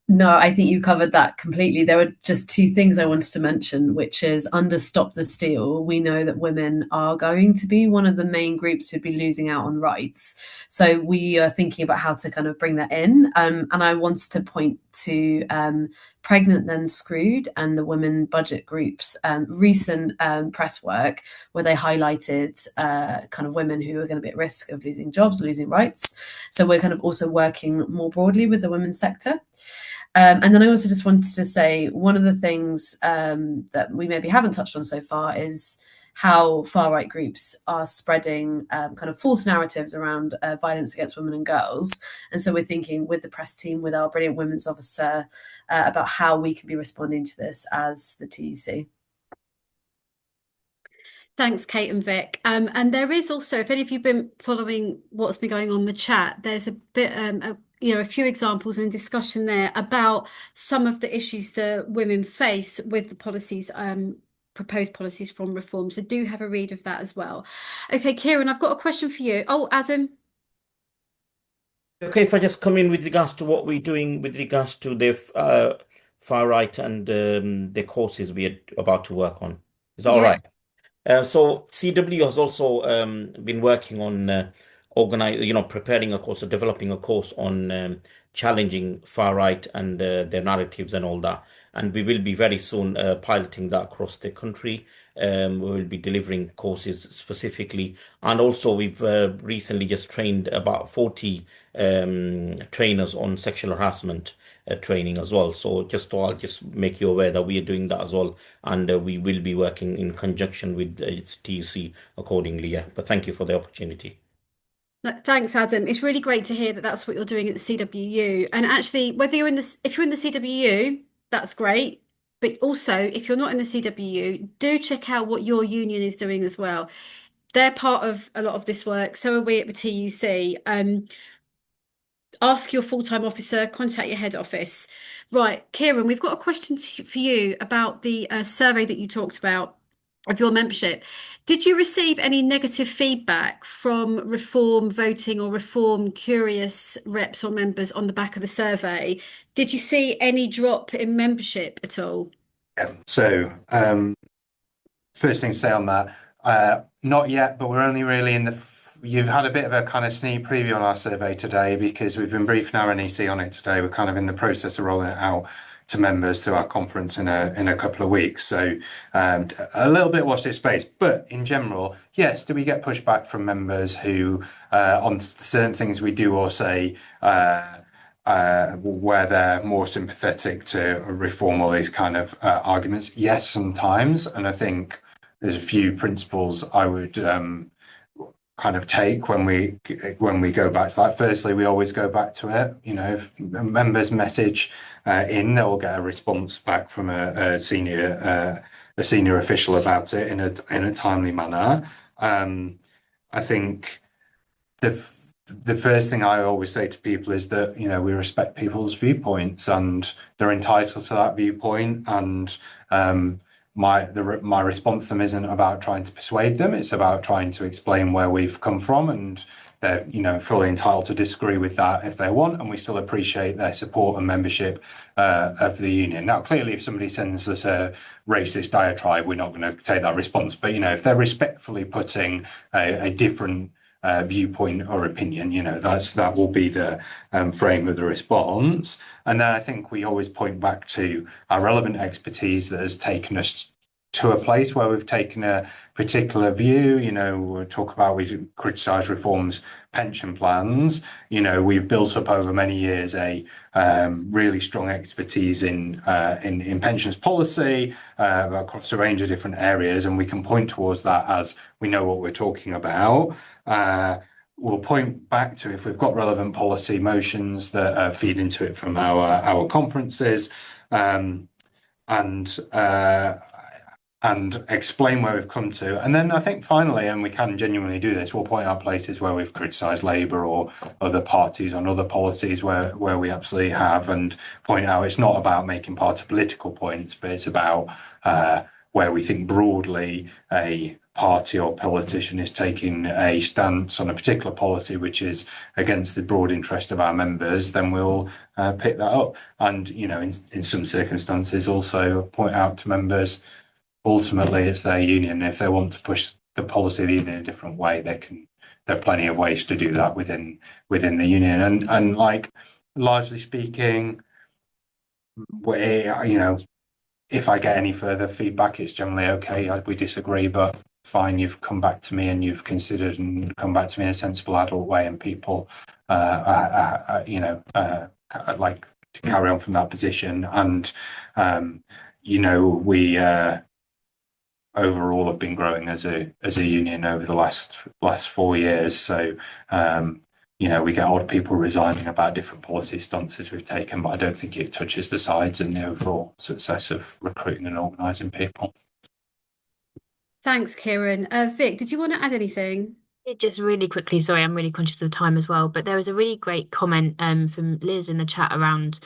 No, I think you covered that completely. There were just two things I wanted to mention, which is under Stop the Steal, we know that women are going to be one of the main groups who'd be losing out on rights. So we are thinking about how to kind of bring that in. And I wanted to point to Pregnant Then Screwed and the Women Budget Group's recent press work, where they highlighted kind of women who are going to be at risk of losing jobs, losing rights. So we're kind of also working more broadly with the women's sector. And then I also just wanted to say one of the things that we maybe haven't touched on so far is how far-right groups are spreading kind of false narratives around violence against women and girls. And so we're thinking with the press team, with our brilliant women's officer, about how we can be responding to this as the TUC. Thanks, Kate and Vic. And there is also, if any of you've been following what's been going on in the chat, there's a bit, a few examples and discussion there about some of the issues that women face with the policies, proposed policies from reform. So do have a read of that as well. Okay, Kieren, I've got a question for you. Oh, Adam. Okay, if I just come in with regards to what we're doing with regards to the far right and the courses we're about to work on. Is that all right? So CW has also been working on preparing a course or developing a course on challenging far right and their narratives and all that. And we will be very soon piloting that across the country. We will be delivering courses specifically. And also we've recently just trained about 40 trainers on sexual harassment training as well. So I'll just make you aware that we are doing that as well, and we will be working in conjunction with its TUC accordingly. Yeah, but thank you for the opportunity. Thanks, Adam. It's really great to hear that that's what you're doing at the CWU. And actually, if you're in the CWU, that's great. But also, if you're not in the CWU, do check out what your union is doing as well. They're part of a lot of this work. So are we at the TUC. Ask your full-time officer, contact your head office. Right, Kieren, we've got a question for you about the survey that you talked about of your membership. Did you receive any negative feedback from Reform voting or Reform curious reps or members on the back of the survey? Did you see any drop in membership at all? Yeah. So first thing to say on that, not yet, but we're only really in you've had a bit of a kind of sneak preview on our survey today, because we've been briefing our NEC on it today. We're kind of in the process of rolling it out to members through our conference in a couple of weeks. So a little bit watch this space. But in general, yes, do we get pushback from members who on certain things we do or say where they're more sympathetic to reform or these kind of arguments? Yes, sometimes. And I think there's a few principles I would kind of take when we go back to that. Firstly, we always go back to it. If members message in, they'll get a response back from a senior official about it in a timely manner. I think the the first thing I always say to people is that, we respect people's viewpoints and they're entitled to that viewpoint. And my response to them isn't about trying to persuade them. It's about trying to explain where we've come from, and they're, fully entitled to disagree with that if they want, and we still appreciate their support and membership of the union. Now, clearly, if somebody sends us a racist diatribe, we're not going to take that response. But, if they're respectfully putting a different viewpoint or opinion, that will be the frame of the response. And then I think we always point back to our relevant expertise that has taken us to a place where we've taken a particular view. We criticise reforms, pension plans. We've built up over many years a really strong expertise in pensions policy across a range of different areas, and we can point towards that as we know what we're talking about. We'll point back to, if we've got relevant policy motions that feed into it from our conferences, and explain where we've come to. And then I think finally, and we can genuinely do this, we'll point out places where we've criticised Labour or other parties on other policies where we absolutely have, and point out it's not about making party political points, but it's about where we think broadly a party or politician is taking a stance on a particular policy which is against the broad interest of our members, then we'll pick that up. And, in some circumstances also point out to members, ultimately it's their union. If they want to push the policy of the union in a different way, there are plenty of ways to do that within the union. And like, largely speaking, if I get any further feedback, it's generally okay. We disagree, but fine, you've come back to me and you've considered and come back to me in a sensible adult way, and people like to carry on from that position. And we overall have been growing as a union over the last 4 years. So we get odd people resigning about different policy stances we've taken, but I don't think it touches the sides and the overall success of recruiting and organising people. Thanks, Kieren. Vic, did you want to add anything? Just really quickly, sorry, I'm really conscious of time as well, but there was a really great comment from Liz in the chat around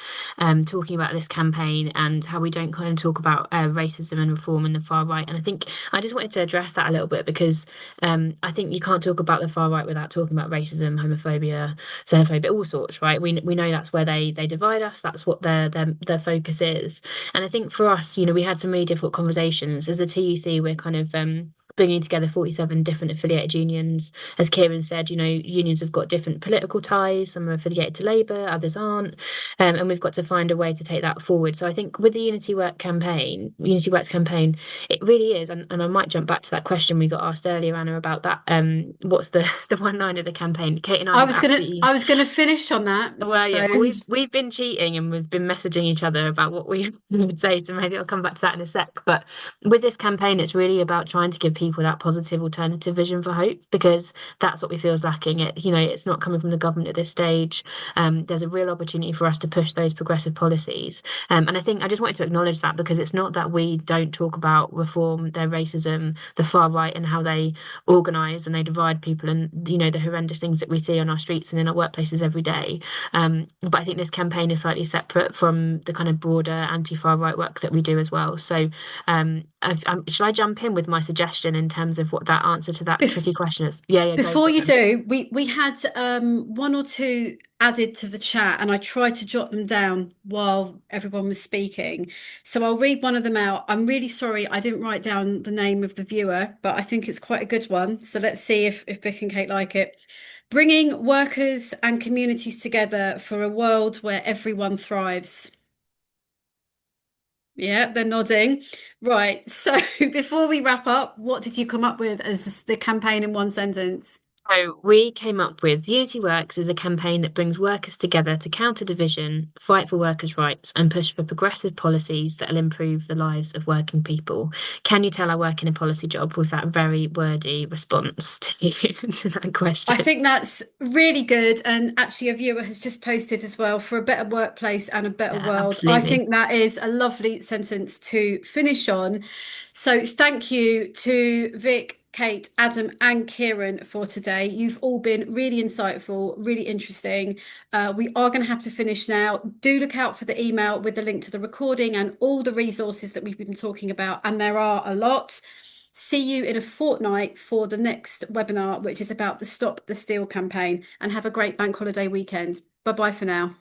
talking about this campaign and how we don't kind of talk about racism and reform in the far right. And I think I just wanted to address that a little bit, because I think you can't talk about the far right without talking about racism, homophobia, xenophobia, all sorts, right? We know that's where they divide us. That's what their focus is. And I think for us, we had some really difficult conversations. As a TUC, we're kind of bringing together 47 different affiliated unions. As Kieren said, unions have got different political ties. Some are affiliated to Labour, others aren't. And we've got to find a way to take that forward. So I think with the Unity Works campaign, it really is, and I might jump back to that question we got asked earlier, Anna, about that. What's the one line of the campaign? Kate and I was gonna finish on that. Well, yeah, we've been cheating and we've been messaging each other about what we would say, so maybe I'll come back to that in a sec. But with this campaign, it's really about trying to give people that positive alternative vision for hope, because that's what we feel is lacking. It's not coming from the government at this stage. There's a real opportunity for us to push those progressive policies. And I think I just wanted to acknowledge that, because it's not that we don't talk about reform, their racism, the far right, and how they organise and they divide people, and the horrendous things that we see on our streets and in our workplaces every day. But I think this campaign is slightly separate from the kind of broader anti-far right work that we do as well. So should I jump in with my suggestion in terms of what that answer to that tricky question is? Yeah. Before you do, we had one or two added to the chat, and I tried to jot them down while everyone was speaking. So I'll read one of them out. I'm really sorry I didn't write down the name of the viewer, but I think it's quite a good one. So let's see if Vic and Kate like it. Bringing workers and communities together for a world where everyone thrives. Yeah, they're nodding. Right. So before we wrap up, what did you come up with as the campaign in one sentence? So we came up with Unity Works is a campaign that brings workers together to counter division, fight for workers' rights, and push for progressive policies that will improve the lives of working people. Can you tell I work in a policy job with that very wordy response to that question? I think that's really good. And actually, a viewer has just posted as well, for a better workplace and a better world. Absolutely. I think that is a lovely sentence to finish on. So thank you to Vic, Kate, Adam, and Kieren for today. You've all been really insightful, really interesting. We are going to have to finish now. Do look out for the email with the link to the recording and all the resources that we've been talking about, and there are a lot. See you in a fortnight for the next webinar, which is about the Stop the Steal campaign, and have a great bank holiday weekend. Bye bye for now.